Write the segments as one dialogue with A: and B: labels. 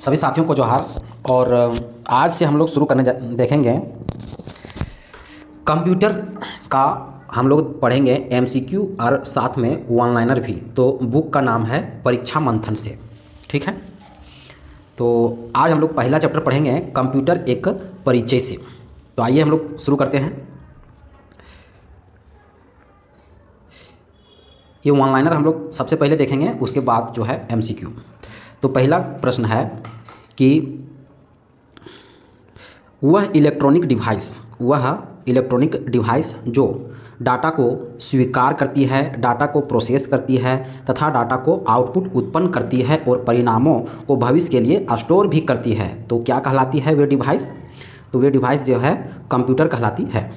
A: सभी साथियों को जोहार। और आज से हम लोग शुरू करने देखेंगे कंप्यूटर का। हम लोग पढ़ेंगे एमसीक्यू और साथ में वन लाइनर भी। तो बुक का नाम है परीक्षा मंथन से, ठीक है। तो आज हम लोग पहला चैप्टर पढ़ेंगे कंप्यूटर एक परिचय से। तो आइए हम लोग शुरू करते हैं। ये वन लाइनर हम लोग सबसे पहले देखेंगे, उसके बाद जो है एमसीक्यू। तो पहला प्रश्न है कि वह इलेक्ट्रॉनिक डिवाइस जो डाटा को स्वीकार करती है, डाटा को प्रोसेस करती है तथा डाटा को आउटपुट उत्पन्न करती है और परिणामों को भविष्य के लिए स्टोर भी करती है, तो क्या कहलाती है वे डिवाइस? तो वे डिवाइस जो है कंप्यूटर कहलाती है।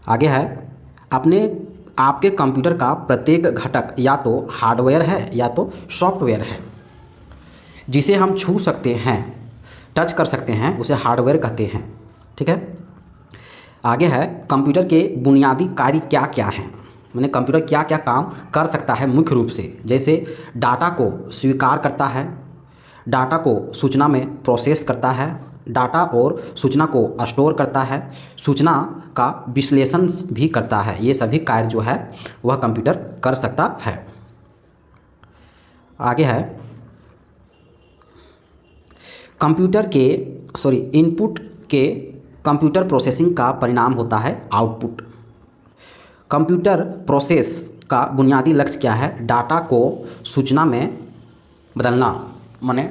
A: आगे है, आपके कंप्यूटर का प्रत्येक घटक या तो हार्डवेयर है या तो सॉफ्टवेयर है। जिसे हम छू सकते हैं, टच कर सकते हैं, उसे हार्डवेयर कहते हैं, ठीक है। आगे है, कंप्यूटर के बुनियादी कार्य क्या क्या हैं, माने कंप्यूटर क्या क्या काम कर सकता है मुख्य रूप से। जैसे डाटा को स्वीकार करता है, डाटा को सूचना में प्रोसेस करता है, डाटा और सूचना को स्टोर करता है, सूचना का विश्लेषण भी करता है। ये सभी कार्य जो है वह कंप्यूटर कर सकता है। आगे है, इनपुट के कंप्यूटर प्रोसेसिंग का परिणाम होता है आउटपुट। कंप्यूटर प्रोसेस का बुनियादी लक्ष्य क्या है? डाटा को सूचना में बदलना, माने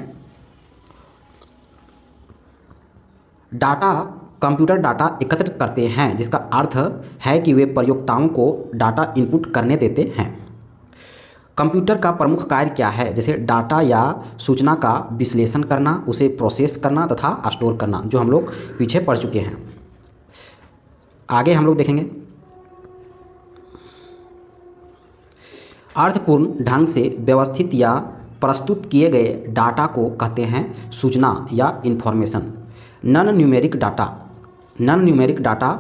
A: कंप्यूटर डाटा एकत्र करते हैं, जिसका अर्थ है कि वे प्रयोक्ताओं को डाटा इनपुट करने देते हैं। कंप्यूटर का प्रमुख कार्य क्या है? जैसे डाटा या सूचना का विश्लेषण करना, उसे प्रोसेस करना तथा स्टोर करना, जो हम लोग पीछे पढ़ चुके हैं। आगे हम लोग देखेंगे, अर्थपूर्ण ढंग से व्यवस्थित या प्रस्तुत किए गए डाटा को कहते हैं सूचना या इन्फॉर्मेशन। नॉन न्यूमेरिक डाटा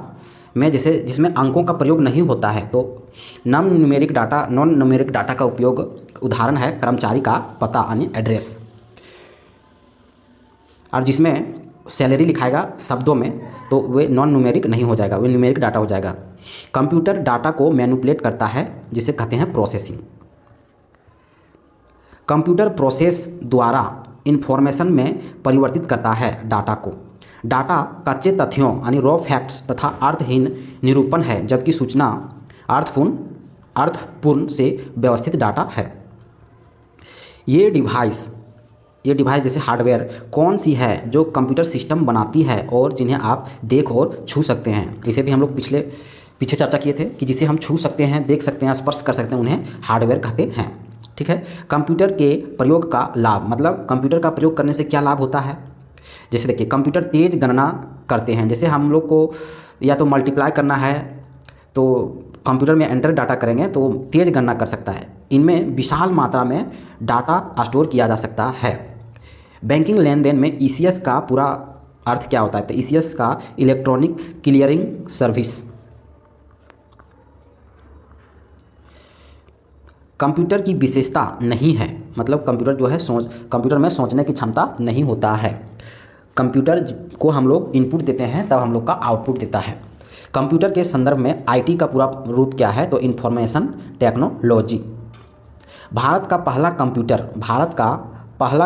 A: में जिसमें अंकों का प्रयोग नहीं होता है, तो नॉन न्यूमेरिक डाटा का उपयोग, उदाहरण है कर्मचारी का पता यानी एड्रेस। और जिसमें सैलरी लिखाएगा शब्दों में, तो वे नॉन न्यूमेरिक नहीं हो जाएगा, वे न्यूमेरिक डाटा हो जाएगा। कंप्यूटर डाटा को मैनिपुलेट करता है, जिसे कहते हैं प्रोसेसिंग। कंप्यूटर प्रोसेस द्वारा इन्फॉर्मेशन में परिवर्तित करता है डाटा को। डाटा कच्चे तथ्यों यानी रॉ फैक्ट्स तथा अर्थहीन निरूपण है, जबकि सूचना अर्थपूर्ण से व्यवस्थित डाटा है। ये डिवाइस जैसे हार्डवेयर कौन सी है जो कंप्यूटर सिस्टम बनाती है और जिन्हें आप देख और छू सकते हैं? इसे भी हम लोग पीछे चर्चा किए थे कि जिसे हम छू सकते हैं, देख सकते हैं, स्पर्श कर सकते हैं, उन्हें हार्डवेयर कहते हैं, ठीक है। कंप्यूटर के प्रयोग का लाभ, मतलब कंप्यूटर का प्रयोग करने से क्या लाभ होता है? जैसे देखिए, कंप्यूटर तेज गणना करते हैं। जैसे हम लोग को या तो मल्टीप्लाई करना है, तो कंप्यूटर में एंटर डाटा करेंगे तो तेज गणना कर सकता है। इनमें विशाल मात्रा में डाटा स्टोर किया जा सकता है। बैंकिंग लेन देन में ईसीएस का पूरा अर्थ क्या होता है? तो ईसीएस का इलेक्ट्रॉनिक्स क्लियरिंग सर्विस। कंप्यूटर की विशेषता नहीं है, मतलब कंप्यूटर जो है कंप्यूटर में सोचने की क्षमता नहीं होता है। कंप्यूटर को हम लोग इनपुट देते हैं, तब हम लोग का आउटपुट देता है। कंप्यूटर के संदर्भ में आईटी का पूरा रूप क्या है? तो इंफॉर्मेशन टेक्नोलॉजी। भारत का पहला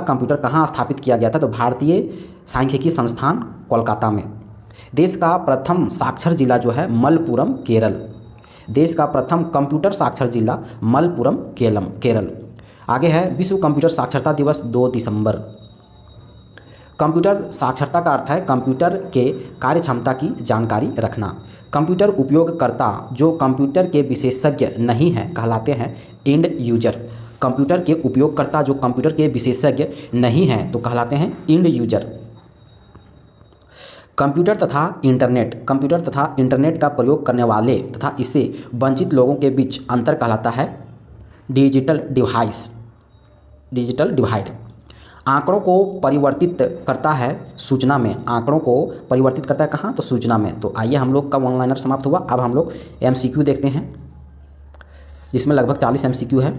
A: कंप्यूटर कहाँ स्थापित किया गया था? तो भारतीय सांख्यिकी संस्थान कोलकाता में। देश का प्रथम साक्षर जिला जो है मलप्पुरम, केरल। देश का प्रथम कंप्यूटर साक्षर जिला मलप्पुरम, केरल। आगे है, विश्व कंप्यूटर साक्षरता दिवस 2 दिसंबर। कंप्यूटर साक्षरता का अर्थ है कंप्यूटर के कार्यक्षमता की जानकारी रखना। कंप्यूटर उपयोगकर्ता जो कंप्यूटर के विशेषज्ञ नहीं हैं कहलाते हैं एंड यूजर। कंप्यूटर के उपयोगकर्ता जो कंप्यूटर के विशेषज्ञ नहीं हैं तो कहलाते हैं एंड यूजर। कंप्यूटर तथा इंटरनेट का प्रयोग करने वाले तथा इससे वंचित लोगों के बीच अंतर कहलाता है डिजिटल डिवाइड। आंकड़ों को परिवर्तित करता है सूचना में। आंकड़ों को परिवर्तित करता है कहाँ? तो सूचना में। तो आइए, हम लोग का वन लाइनर समाप्त हुआ। अब हम लोग एमसीक्यू देखते हैं, जिसमें लगभग 40 एमसीक्यू है।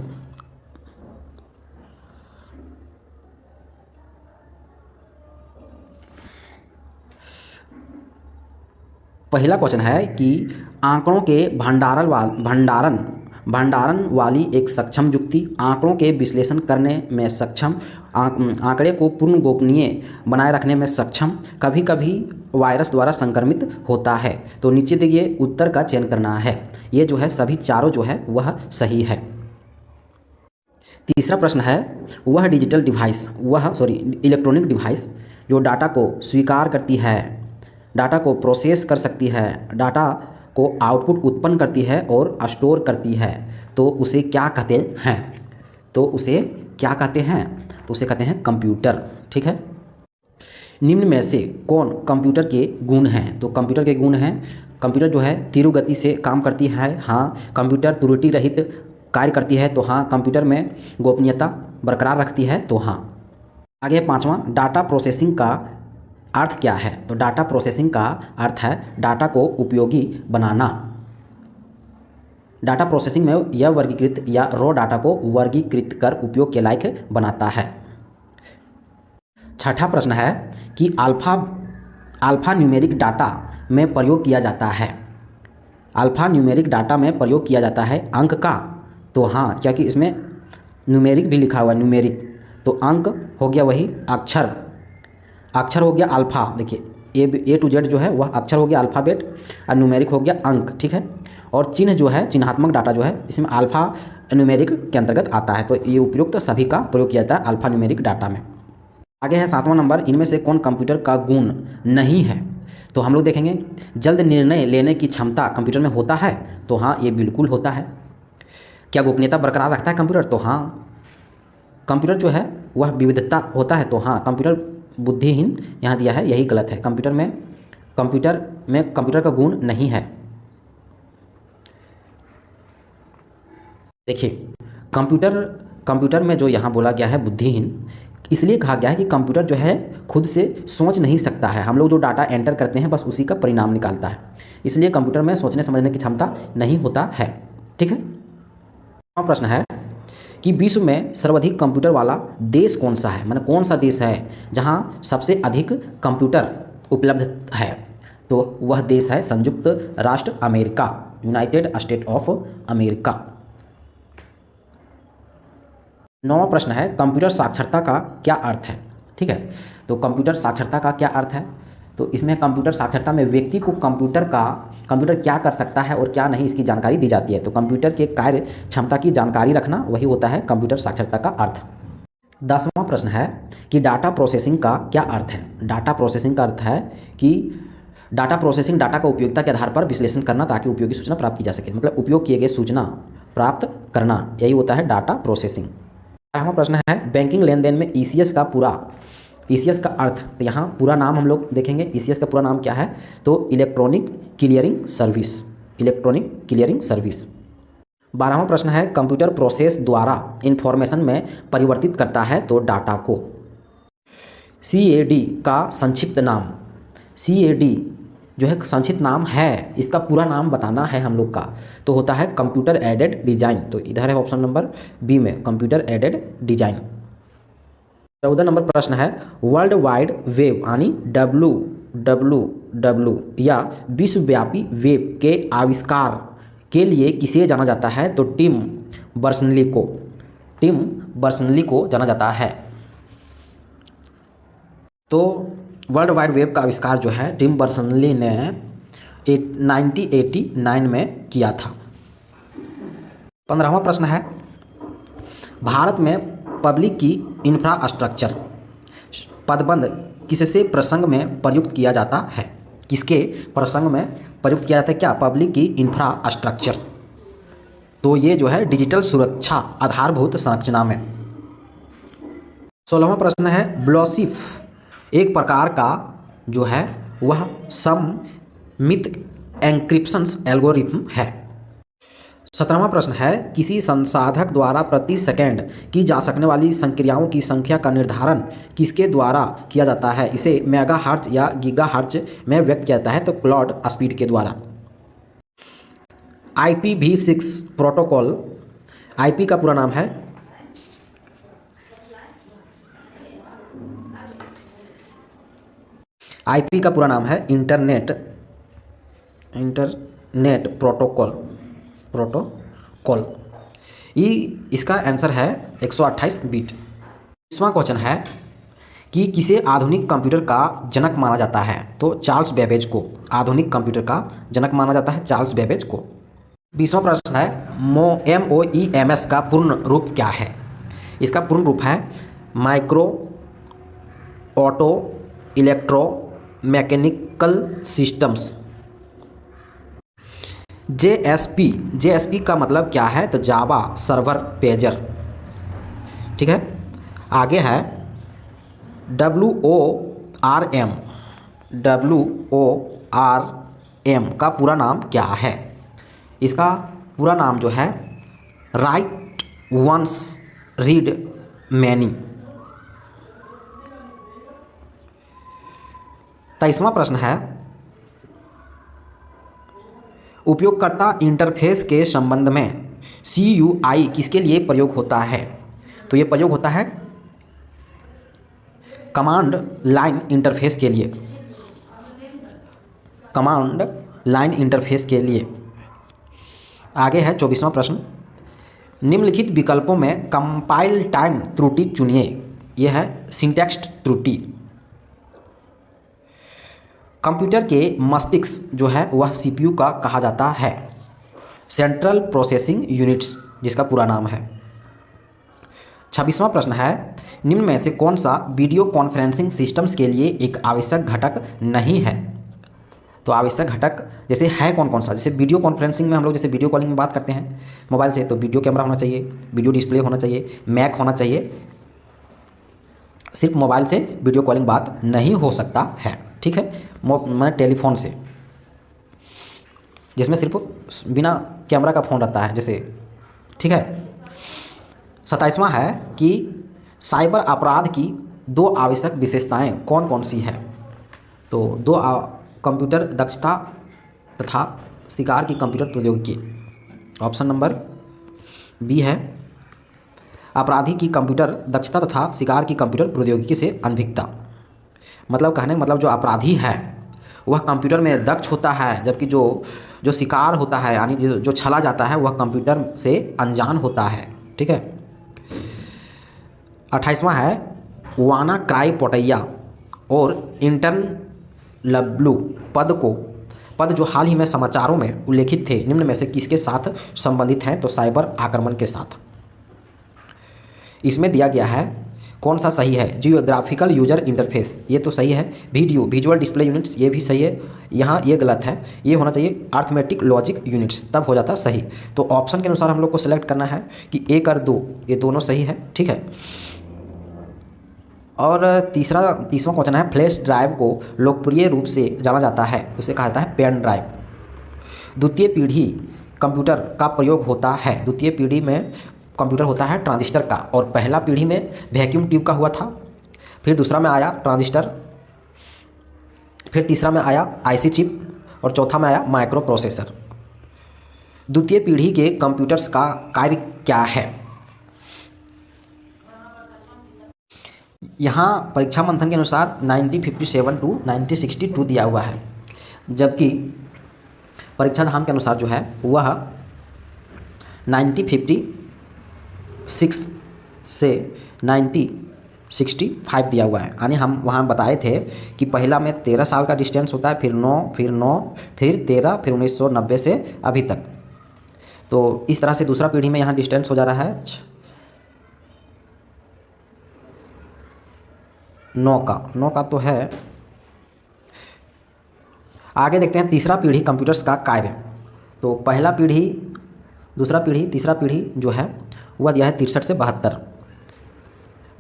A: पहला क्वेश्चन है कि आंकड़ों के भंडारण वाली एक सक्षम युक्ति, आंकड़ों के विश्लेषण करने में सक्षम, आंकड़े को पूर्ण गोपनीय बनाए रखने में सक्षम, कभी कभी वायरस द्वारा संक्रमित होता है। तो नीचे देखिए उत्तर का चयन करना है। ये जो है सभी चारों जो है वह सही है। तीसरा प्रश्न है वह डिजिटल डिवाइस इलेक्ट्रॉनिक डिवाइस जो डाटा को स्वीकार करती है, डाटा को प्रोसेस कर सकती है, डाटा को आउटपुट उत्पन्न करती है और स्टोर करती है, तो उसे क्या कहते हैं? तो उसे क्या कहते हैं? तो उसे कहते हैं कंप्यूटर। ठीक है। निम्न में से कौन कंप्यूटर के गुण हैं? तो कंप्यूटर के गुण हैं, कंप्यूटर जो है तीव्र गति से काम करती है, हाँ। कंप्यूटर त्रुटि रहित कार्य करती है, तो हाँ। कंप्यूटर में गोपनीयता बरकरार रखती है, तो हाँ। आगे पांचवा, डाटा प्रोसेसिंग का अर्थ क्या है? तो डाटा प्रोसेसिंग का अर्थ है डाटा को उपयोगी बनाना। डाटा प्रोसेसिंग में यह वर्गीकृत या रॉ डाटा को वर्गीकृत कर उपयोग के लायक बनाता है। छठा प्रश्न है कि अल्फा न्यूमेरिक डाटा में प्रयोग किया जाता है। अल्फा न्यूमेरिक डाटा में प्रयोग किया जाता है अंक का, तो हाँ, क्योंकि इसमें न्यूमेरिक भी लिखा हुआ है, न्यूमेरिक, तो अंक हो गया वही अक्षर हो गया अल्फ़ा। देखिए ए टू जेड जो है वह अक्षर हो गया अल्फ़ाबेट और न्यूमेरिक हो गया अंक। ठीक है। और चिन्ह जो है, चिन्हात्मक डाटा जो है, इसमें अल्फ़ा न्यूमेरिक के अंतर्गत आता है, तो ये उपयुक्त सभी का प्रयोग किया जाता है अल्फ़ा न्यूमेरिक डाटा में। आगे है सातवां नंबर, इनमें से कौन कंप्यूटर का गुण नहीं है? तो हम लोग देखेंगे जल्द निर्णय लेने की क्षमता कंप्यूटर में होता है, तो हाँ, ये बिल्कुल होता है। क्या गोपनीयता बरकरार रखता है कंप्यूटर? तो हाँ। कंप्यूटर जो है वह विविधता होता है, तो हाँ। कंप्यूटर बुद्धिहीन यहाँ दिया है, यही गलत है। कंप्यूटर में कंप्यूटर का गुण नहीं है। देखिए कंप्यूटर में जो यहाँ बोला गया है बुद्धिहीन, इसलिए कहा गया है कि कंप्यूटर जो है खुद से सोच नहीं सकता है। हम लोग जो डाटा एंटर करते हैं बस उसी का परिणाम निकालता है, इसलिए कंप्यूटर में सोचने समझने की क्षमता नहीं होता है। ठीक है। प्रश्न है कि विश्व में सर्वाधिक कंप्यूटर वाला देश कौन सा है? माने कौन सा देश है जहाँ सबसे अधिक कंप्यूटर उपलब्ध है? तो वह देश है संयुक्त राष्ट्र America, United state of America. नौवां प्रश्न है कंप्यूटर साक्षरता का क्या अर्थ है? ठीक है। तो कंप्यूटर साक्षरता का क्या अर्थ है? तो इसमें कंप्यूटर साक्षरता में व्यक्ति को कंप्यूटर क्या कर सकता है और क्या नहीं, इसकी जानकारी दी जाती है। तो कंप्यूटर के कार्य क्षमता की जानकारी रखना वही होता है कंप्यूटर साक्षरता का अर्थ। 10वां प्रश्न है कि डाटा प्रोसेसिंग का क्या अर्थ है? डाटा प्रोसेसिंग का अर्थ है कि डाटा प्रोसेसिंग डाटा का उपयोगिता के आधार पर विश्लेषण करना ताकि उपयोगी सूचना प्राप्त की जा सके, मतलब उपयोग किए गए सूचना प्राप्त करना, यही होता है डाटा प्रोसेसिंग। 11वां प्रश्न है बैंकिंग लेन देन में ईसीएस का अर्थ, तो यहाँ पूरा नाम हम लोग देखेंगे। ईसीएस का पूरा नाम क्या है? तो इलेक्ट्रॉनिक क्लियरिंग सर्विस। 12वां प्रश्न है कंप्यूटर प्रोसेस द्वारा इंफॉर्मेशन में परिवर्तित करता है तो डाटा को। सीएडी का संक्षिप्त नाम, सीएडी जो है संक्षिप्त नाम है, इसका पूरा नाम बताना है हम लोग का, तो होता है कंप्यूटर एडेड डिजाइन। तो इधर है ऑप्शन नंबर बी में कंप्यूटर एडेड डिजाइन। 14 नंबर प्रश्न है वर्ल्ड वाइड वेब यानी WWW या विश्वव्यापी वेब के आविष्कार के लिए किसे जाना जाता है? तो टिम बर्नर्स-ली को जाना जाता है। तो वर्ल्ड वाइड वेब का आविष्कार जो है टिम बर्नर्स-ली ने 1989 में किया था। 15वां प्रश्न है भारत में पब्लिक की इंफ्रास्ट्रक्चर पदबंध किससे प्रसंग में प्रयुक्त किया जाता है? किसके प्रसंग में प्रयुक्त किया जाता है? क्या? पब्लिक की इंफ्रास्ट्रक्चर। तो ये जो है डिजिटल सुरक्षा आधारभूत संरचना में। 16वां प्रश्न है ब्लोसिफ एक प्रकार का जो है वह सममित एन्क्रिप्शन एल्गोरिथम है। 17वां प्रश्न है किसी संसाधक द्वारा प्रति सेकंड की जा सकने वाली संक्रियाओं की संख्या का निर्धारण किसके द्वारा किया जाता है? इसे मेगाहर्ट्ज या गीगाहर्ट्ज में व्यक्त किया जाता है, तो क्लाउड स्पीड के द्वारा। IPv6 प्रोटोकॉल, IP का पूरा नाम है इंटरनेट इंटरनेट प्रोटोकॉल ये इसका आंसर है 128 बिट। 20वां क्वेश्चन है कि किसे आधुनिक कंप्यूटर का जनक माना जाता है? तो चार्ल्स बेबेज को आधुनिक कंप्यूटर का जनक माना जाता है, चार्ल्स बेबेज को। 20वां प्रश्न है MOEMS का पूर्ण रूप क्या है? इसका पूर्ण रूप है micro auto electro mechanical systems. JSP का मतलब क्या है? तो जावा सर्वर पेजर, ठीक है। आगे है WORM का पूरा नाम क्या है? इसका पूरा नाम जो है राइट वंस रीड मैनी। 23वां प्रश्न है उपयोगकर्ता इंटरफेस के संबंध में CUI किसके लिए प्रयोग होता है? तो ये प्रयोग होता है कमांड लाइन इंटरफेस के लिए, कमांड लाइन इंटरफेस के लिए। आगे है 24वां प्रश्न, निम्नलिखित विकल्पों में कंपाइल टाइम त्रुटि चुनिए। यह है सिंटैक्स त्रुटि। कंप्यूटर के मस्तिष्क जो है वह CPU का कहा जाता है, सेंट्रल प्रोसेसिंग यूनिट्स जिसका पूरा नाम है। 26वां प्रश्न है निम्न में से कौन सा वीडियो कॉन्फ्रेंसिंग सिस्टम्स के लिए एक आवश्यक घटक नहीं है? तो आवश्यक घटक जैसे है कौन कौन सा? जैसे वीडियो कॉन्फ्रेंसिंग में हम लोग जैसे वीडियो कॉलिंग में बात करते हैं मोबाइल से, तो वीडियो कैमरा होना चाहिए, वीडियो डिस्प्ले होना चाहिए, मैक होना चाहिए। सिर्फ मोबाइल से वीडियो कॉलिंग बात नहीं हो सकता है, ठीक है। मैं टेलीफोन से, जिसमें सिर्फ बिना कैमरा का फ़ोन रहता है जैसे, ठीक है। 27वां है कि साइबर अपराध की 2 आवश्यक विशेषताएं कौन कौन सी है? तो कंप्यूटर दक्षता तथा शिकार की कंप्यूटर प्रौद्योगिकी। ऑप्शन नंबर बी है अपराधी की कंप्यूटर दक्षता तथा शिकार की कंप्यूटर प्रौद्योगिकी से अनभिज्ञता। मतलब कहने का मतलब जो अपराधी है वह कंप्यूटर में दक्ष होता है, जबकि जो शिकार होता है यानी जो छला जाता है वह कंप्यूटर से अनजान होता है, ठीक है। 28वां है वाना क्राई पोटैया और इंटर्न लब्लू पद जो हाल ही में समाचारों में उल्लेखित थे निम्न में से किसके साथ संबंधित हैं? तो साइबर आक्रमण के साथ। इसमें दिया गया है कौन सा सही है? जियोग्राफिकल यूजर इंटरफेस ये तो सही है, विजुअल डिस्प्ले यूनिट्स ये भी सही है, यहाँ ये गलत है, ये होना चाहिए अर्थमेटिक लॉजिक यूनिट्स, तब हो जाता सही। तो ऑप्शन के अनुसार हम लोग को सिलेक्ट करना है कि 1 और 2 ये दोनों सही है, ठीक है। और तीसवां क्वेश्चन है फ्लैश ड्राइव को लोकप्रिय रूप से जाना जाता है, उसे कहा जाता है पेन ड्राइव। द्वितीय पीढ़ी कंप्यूटर का प्रयोग होता है, द्वितीय पीढ़ी में कंप्यूटर होता है ट्रांजिस्टर का, और पहला पीढ़ी में वैक्यूम ट्यूब का हुआ था, फिर दूसरा में आया ट्रांजिस्टर, फिर तीसरा में आया IC चिप और चौथा में आया माइक्रो प्रोसेसर। द्वितीय पीढ़ी के कंप्यूटर्स का कार्य क्या है? यहाँ परीक्षा मंथन के अनुसार 9057 टू 9062 दिया हुआ है, जबकि परीक्षा धाम के अनुसार जो है वह 9056 से 9065 दिया हुआ है। यानी हम वहाँ बताए थे कि पहला में 13 साल का डिस्टेंस होता है, फिर 9 फिर 13 फिर 1990 से अभी तक। तो इस तरह से दूसरा पीढ़ी में यहाँ डिस्टेंस हो जा रहा है 9 का तो है। आगे देखते हैं तीसरा पीढ़ी कंप्यूटर्स का कार्य। तो पहला पीढ़ी, दूसरा पीढ़ी, तीसरा पीढ़ी जो है वह दिया है 63 से 72।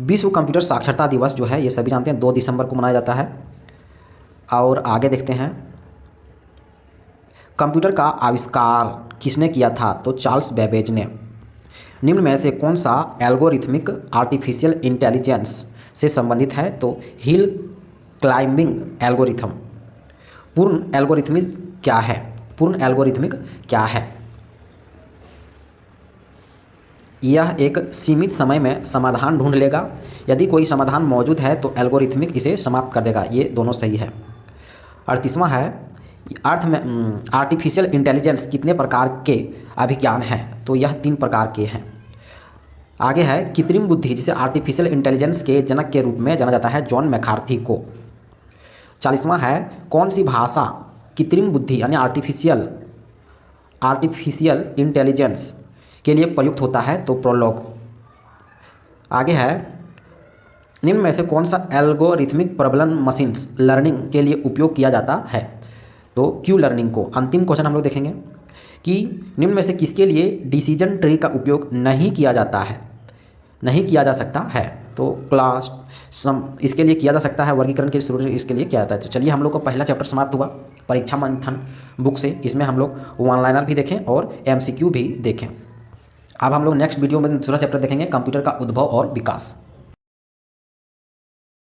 A: विश्व कंप्यूटर साक्षरता दिवस जो है ये सभी जानते हैं 2 दिसंबर को मनाया जाता है। और आगे देखते हैं कंप्यूटर का आविष्कार किसने किया था? तो चार्ल्स बेबेज ने। निम्न में से कौन सा एल्गोरिथमिक आर्टिफिशियल इंटेलिजेंस से संबंधित है? तो हिल क्लाइंबिंग एल्गोरिथम। पूर्ण एल्गोरिथमिक क्या है? पूर्ण एल्गोरिथमिक क्या है? यह एक सीमित समय में समाधान ढूंढ लेगा, यदि कोई समाधान मौजूद है तो एल्गोरिथमिक इसे समाप्त कर देगा। ये दोनों सही है। 38वां है अर्थ में आर्टिफिशियल इंटेलिजेंस कितने प्रकार के अभिज्ञान हैं? तो यह 3 प्रकार के हैं। आगे है कृत्रिम बुद्धि, जिसे आर्टिफिशियल इंटेलिजेंस के जनक के रूप में जाना जाता है जॉन मैकार्थी को। 40वां है कौन सी भाषा कृत्रिम बुद्धि यानी आर्टिफिशियल इंटेलिजेंस के लिए प्रयुक्त होता है? तो प्रोलॉग। आगे है निम्न में से कौन सा एल्गोरिथमिक प्रॉब्लम मशीन्स लर्निंग के लिए उपयोग किया जाता है? तो क्यू लर्निंग को। अंतिम क्वेश्चन हम लोग देखेंगे कि निम्न में से किसके लिए डिसीजन ट्री का उपयोग नहीं किया जाता है, नहीं किया जा सकता है? तो क्लास सम इसके लिए किया जा सकता है, वर्गीकरण के शुरू इसके लिए किया जाता है। तो चलिए हम लोग का पहला चैप्टर समाप्त हुआ परीक्षा मंथन बुक से। इसमें हम लोग वन लाइनर भी देखें और MCQ भी देखें। अब हम लोग नेक्स्ट वीडियो में दूसरा चैप्टर देखेंगे कंप्यूटर का उद्भव और विकास।